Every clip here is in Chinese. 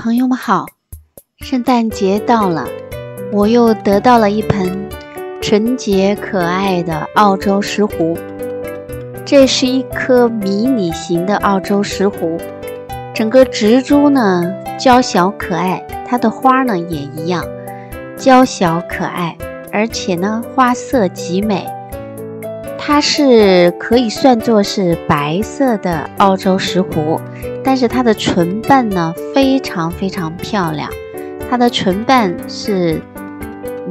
朋友们好，圣诞节到了，我又得到了一盆纯洁可爱的澳洲石斛。这是一颗迷你型的澳洲石斛，整个植株呢娇小可爱，它的花呢也一样娇小可爱，而且呢花色极美。它是可以算作是白色的澳洲石斛，但是它的唇瓣呢非常非常漂亮，它的唇瓣是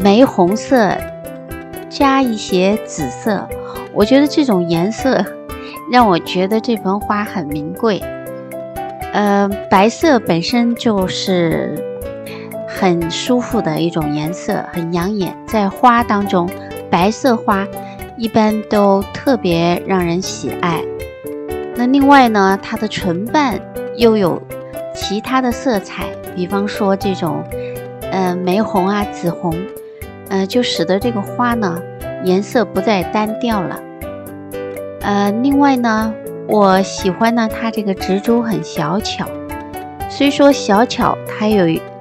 玫红色加一些紫色，我觉得这种颜色让我觉得这盆花很名贵。白色本身就是很舒服的一种颜色，很养眼，在花当中白色花一般都特别让人喜爱。那另外呢，它的唇瓣又有其他的色彩，比方说这种玫红啊、紫红，就使得这个花呢颜色不再单调了。另外呢，我喜欢呢它这个植株很小巧，虽说小巧，它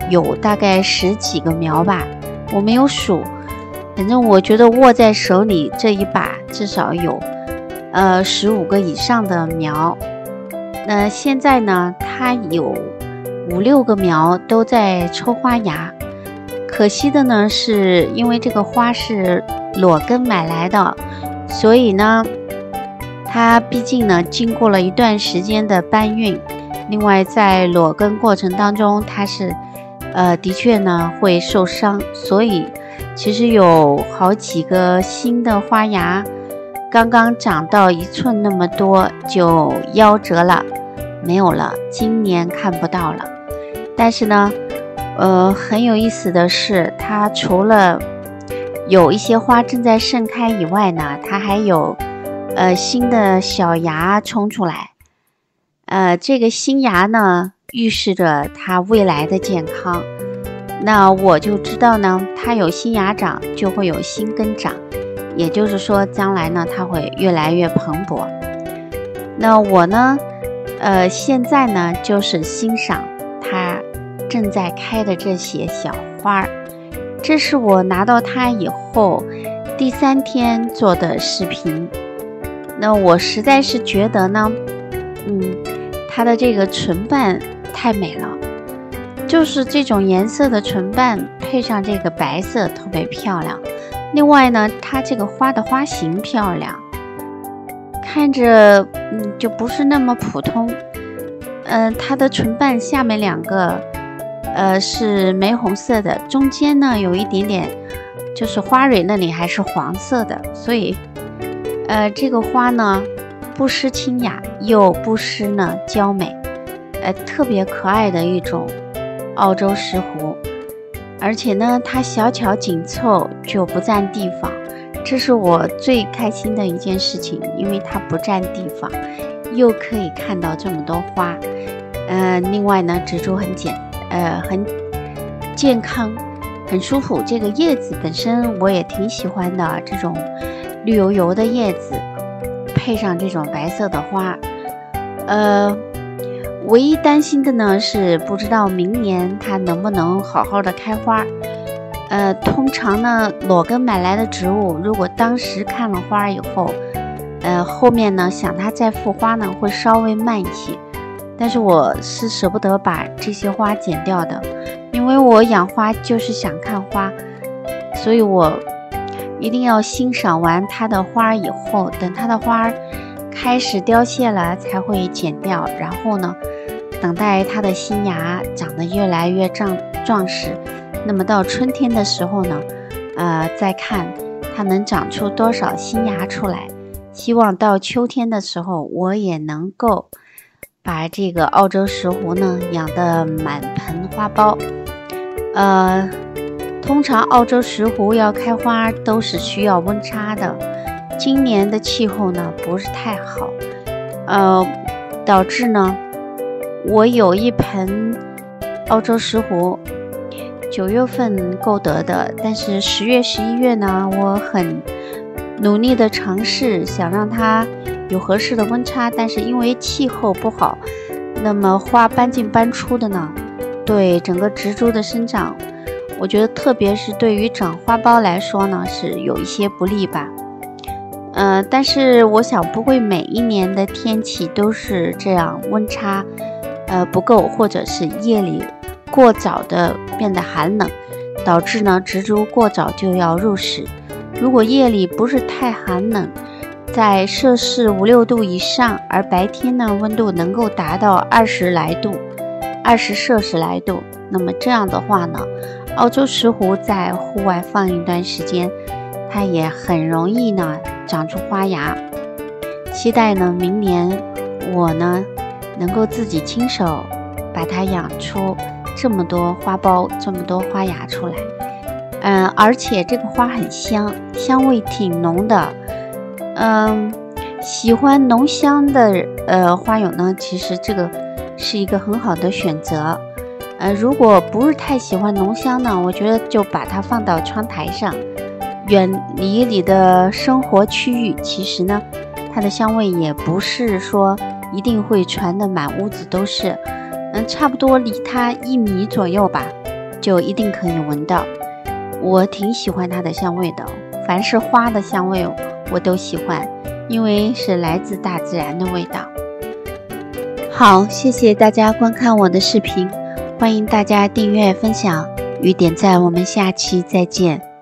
有大概10几个苗吧，我没有数，反正我觉得握在手里这一把至少有15个以上的苗。那现在呢，它有5、6个苗都在抽花芽。可惜的呢，是因为这个花是裸根买来的，所以呢，它毕竟呢经过了一段时间的搬运。另外，在裸根过程当中，它是的确呢会受伤，所以其实有好几个新的花芽刚刚长到1寸那么多就夭折了，没有了，今年看不到了。但是呢很有意思的是，它除了有一些花正在盛开以外呢，它还有新的小芽冲出来。这个新芽呢预示着它未来的健康。那我就知道呢，它有新芽长就会有新根长，也就是说将来呢它会越来越蓬勃。那我呢现在呢就是欣赏它正在开的这些小花。这是我拿到它以后第3天做的视频。那我实在是觉得呢它的这个唇瓣太美了，就是这种颜色的唇瓣配上这个白色特别漂亮。另外呢，它这个花的花型漂亮，看着就不是那么普通。它的唇瓣下面2个是玫红色的，中间呢有一点点就是花蕊那里还是黄色的，所以这个花呢不失清雅又不失呢娇美，特别可爱的一种澳洲石斛。而且呢它小巧紧凑就不占地方，这是我最开心的一件事情，因为它不占地方又可以看到这么多花。另外呢植株很健康很舒服，这个叶子本身我也挺喜欢的，这种绿油油的叶子配上这种白色的花。唯一担心的呢是不知道明年它能不能好好的开花。通常呢裸根买来的植物，如果当时看了花以后后面呢想它再复花呢会稍微慢一些，但是我是舍不得把这些花剪掉的，因为我养花就是想看花，所以我一定要欣赏完它的花以后，等它的花开始凋谢了才会剪掉，然后呢等待它的新芽长得越来越壮实。那么到春天的时候呢再看它能长出多少新芽出来。希望到秋天的时候我也能够把这个澳洲石斛呢养得满盆花苞。通常澳洲石斛要开花都是需要温差的，今年的气候呢不是太好，导致呢我有一盆澳洲石斛9月份购得的，但是10月、11月呢我很努力的尝试想让它有合适的温差，但是因为气候不好，那么花搬进搬出的呢对整个植株的生长，我觉得特别是对于长花苞来说呢，是有一些不利吧。但是我想不会每一年的天气都是这样，温差不够，或者是夜里过早的变得寒冷，导致呢植株过早就要入室。如果夜里不是太寒冷，在摄氏5、6度以上，而白天呢温度能够达到20来度，20摄氏来度，那么这样的话呢，澳洲石斛在户外放一段时间，它也很容易呢长出花芽。期待呢明年我呢能够自己亲手把它养出这么多花苞，这么多花芽出来。而且这个花很香，香味挺浓的。喜欢浓香的花友呢，其实这个是一个很好的选择。如果不是太喜欢浓香呢，我觉得就把它放到窗台上，远离你的生活区域。其实呢，它的香味也不是说一定会传得满屋子都是，差不多离它1米左右吧，就一定可以闻到。我挺喜欢它的香味的，凡是花的香味我都喜欢，因为是来自大自然的味道。好，谢谢大家观看我的视频，欢迎大家订阅、分享与点赞，我们下期再见。